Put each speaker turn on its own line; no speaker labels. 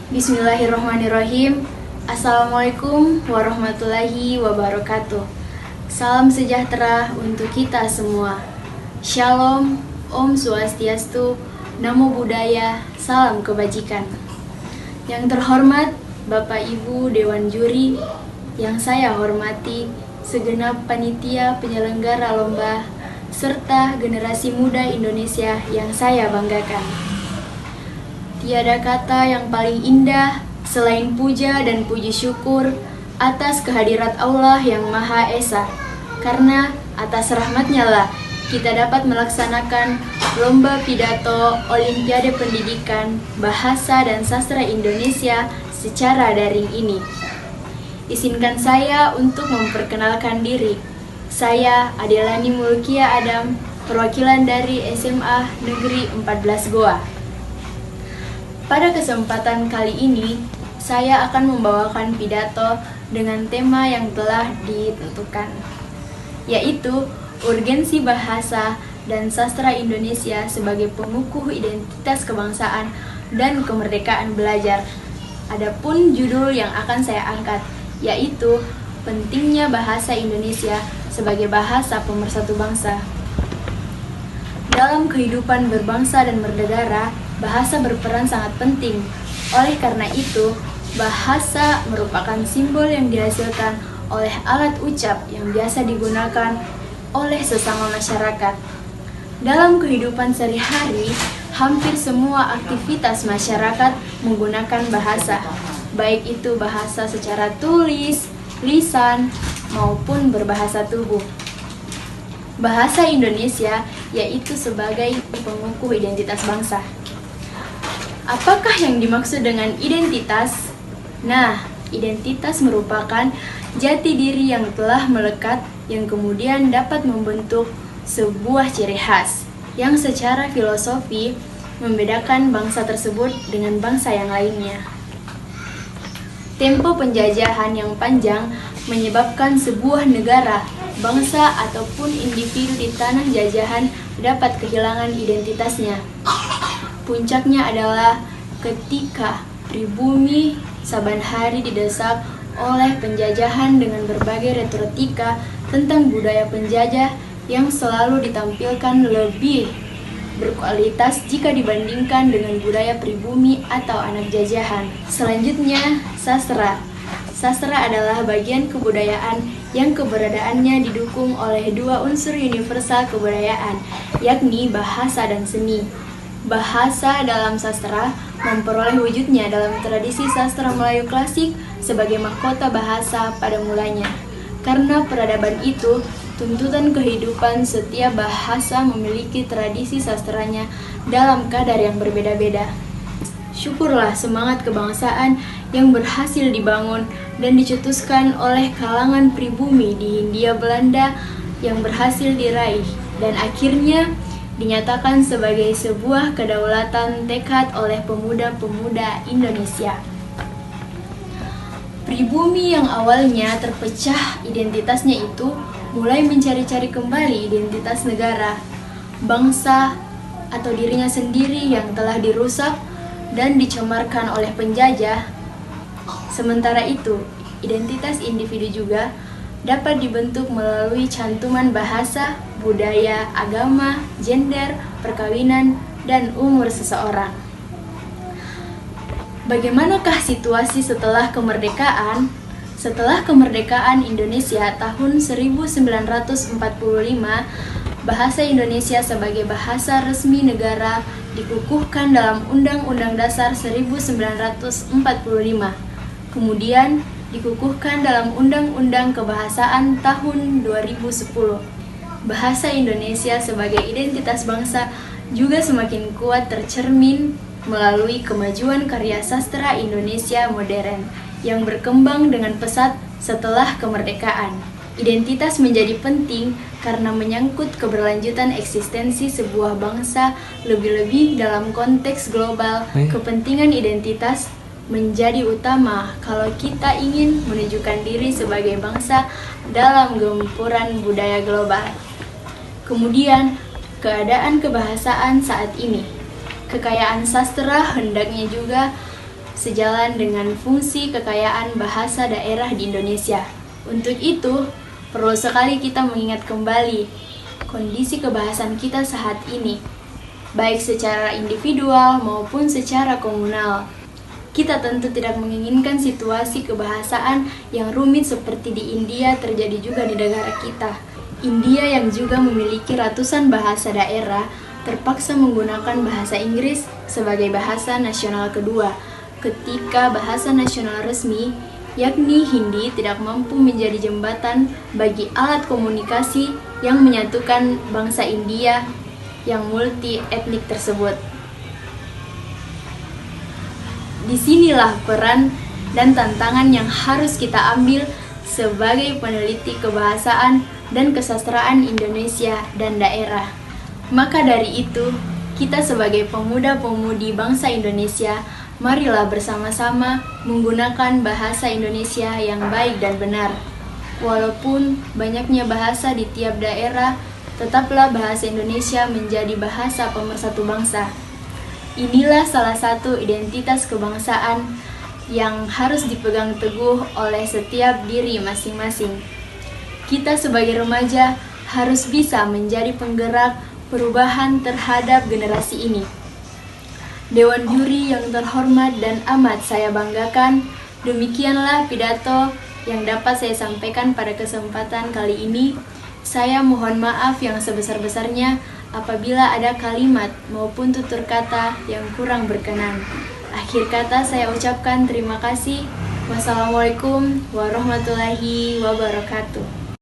Bismillahirrahmanirrahim. Assalamualaikum warahmatullahi wabarakatuh. Salam sejahtera untuk kita semua. Shalom, Om Swastiastu, Namo Buddhaya, salam kebajikan. Yang terhormat Bapak Ibu Dewan Juri, yang saya hormati segenap panitia penyelenggara lomba serta generasi muda Indonesia yang saya banggakan. Tiada kata yang paling indah selain puja dan puji syukur atas kehadirat Allah yang Maha Esa, karena atas rahmat-Nya lah kita dapat melaksanakan Lomba Pidato Olimpiade Pendidikan Bahasa dan Sastra Indonesia secara daring ini. Izinkan saya untuk memperkenalkan diri. Saya Adelani Mulkia Adam, perwakilan dari SMA Negeri 14 Goa. Pada kesempatan kali ini, saya akan membawakan pidato dengan tema yang telah ditentukan, yaitu urgensi bahasa dan sastra Indonesia sebagai pengukuh identitas kebangsaan dan kemerdekaan belajar. Adapun judul yang akan saya angkat, yaitu pentingnya bahasa Indonesia sebagai bahasa pemersatu bangsa. Dalam kehidupan berbangsa dan bernegara, bahasa berperan sangat penting. Oleh karena itu, bahasa merupakan simbol yang dihasilkan oleh alat ucap yang biasa digunakan oleh sesama masyarakat. Dalam kehidupan sehari-hari, hampir semua aktivitas masyarakat menggunakan bahasa, baik itu bahasa secara tulis, lisan, maupun berbahasa tubuh. Bahasa Indonesia yaitu sebagai pengukuh identitas bangsa. Apakah yang dimaksud dengan identitas? Nah, identitas merupakan jati diri yang telah melekat yang kemudian dapat membentuk sebuah ciri khas yang secara filosofi membedakan bangsa tersebut dengan bangsa yang lainnya. Tempo penjajahan yang panjang menyebabkan sebuah negara, bangsa, ataupun individu di tanah jajahan dapat kehilangan identitasnya. Puncaknya adalah ketika pribumi saban hari didesak oleh penjajahan dengan berbagai retorika tentang budaya penjajah yang selalu ditampilkan lebih berkualitas jika dibandingkan dengan budaya pribumi atau anak jajahan. Selanjutnya, sastra. Sastra adalah bagian kebudayaan yang keberadaannya didukung oleh dua unsur universal kebudayaan, yakni bahasa dan seni. Bahasa dalam sastra memperoleh wujudnya dalam tradisi sastra Melayu klasik sebagai mahkota bahasa pada mulanya. Karena peradaban itu, tuntutan kehidupan setiap bahasa memiliki tradisi sastranya dalam kadar yang berbeda-beda. Syukurlah semangat kebangsaan yang berhasil dibangun dan dicetuskan oleh kalangan pribumi di Hindia Belanda yang berhasil diraih dan akhirnya dinyatakan sebagai sebuah kedaulatan tekad oleh pemuda-pemuda Indonesia. Pribumi yang awalnya terpecah identitasnya itu mulai mencari-cari kembali identitas negara, bangsa, atau dirinya sendiri yang telah dirusak dan dicemarkan oleh penjajah. Sementara itu, identitas individu juga dapat dibentuk melalui cantuman bahasa, budaya, agama, gender, perkawinan, dan umur seseorang. Bagaimanakah situasi setelah kemerdekaan? Setelah kemerdekaan Indonesia tahun 1945, bahasa Indonesia sebagai bahasa resmi negara dikukuhkan dalam Undang-Undang Dasar 1945. Kemudian dikukuhkan dalam Undang-Undang Kebahasaan tahun 2010. Bahasa Indonesia sebagai identitas bangsa juga semakin kuat tercermin melalui kemajuan karya sastra Indonesia modern yang berkembang dengan pesat setelah kemerdekaan. Identitas menjadi penting karena menyangkut keberlanjutan eksistensi sebuah bangsa, lebih-lebih dalam konteks global. Kepentingan identitas menjadi utama kalau kita ingin menunjukkan diri sebagai bangsa dalam gempuran budaya global. Kemudian, keadaan kebahasaan saat ini. Kekayaan sastra hendaknya juga sejalan dengan fungsi kekayaan bahasa daerah di Indonesia. Untuk itu, perlu sekali kita mengingat kembali kondisi kebahasan kita saat ini, baik secara individual maupun secara komunal. Kita tentu tidak menginginkan situasi kebahasaan yang rumit seperti di India terjadi juga di negara kita. India yang juga memiliki ratusan bahasa daerah terpaksa menggunakan bahasa Inggris sebagai bahasa nasional kedua, ketika bahasa nasional resmi, yakni Hindi, tidak mampu menjadi jembatan bagi alat komunikasi yang menyatukan bangsa India yang multi etnik tersebut. Disinilah peran dan tantangan yang harus kita ambil sebagai peneliti kebahasaan dan kesastraan Indonesia dan daerah. Maka dari itu, kita sebagai pemuda-pemudi bangsa Indonesia, marilah bersama-sama menggunakan bahasa Indonesia yang baik dan benar. Walaupun banyaknya bahasa di tiap daerah, tetaplah bahasa Indonesia menjadi bahasa pemersatu bangsa. Inilah salah satu identitas kebangsaan yang harus dipegang teguh oleh setiap diri masing-masing. Kita sebagai remaja harus bisa menjadi penggerak perubahan terhadap generasi ini. Dewan juri yang terhormat dan amat saya banggakan, demikianlah pidato yang dapat saya sampaikan pada kesempatan kali ini. Saya mohon maaf yang sebesar-besarnya apabila ada kalimat maupun tutur kata yang kurang berkenan. Akhir kata saya ucapkan terima kasih. Wassalamualaikum warahmatullahi wabarakatuh.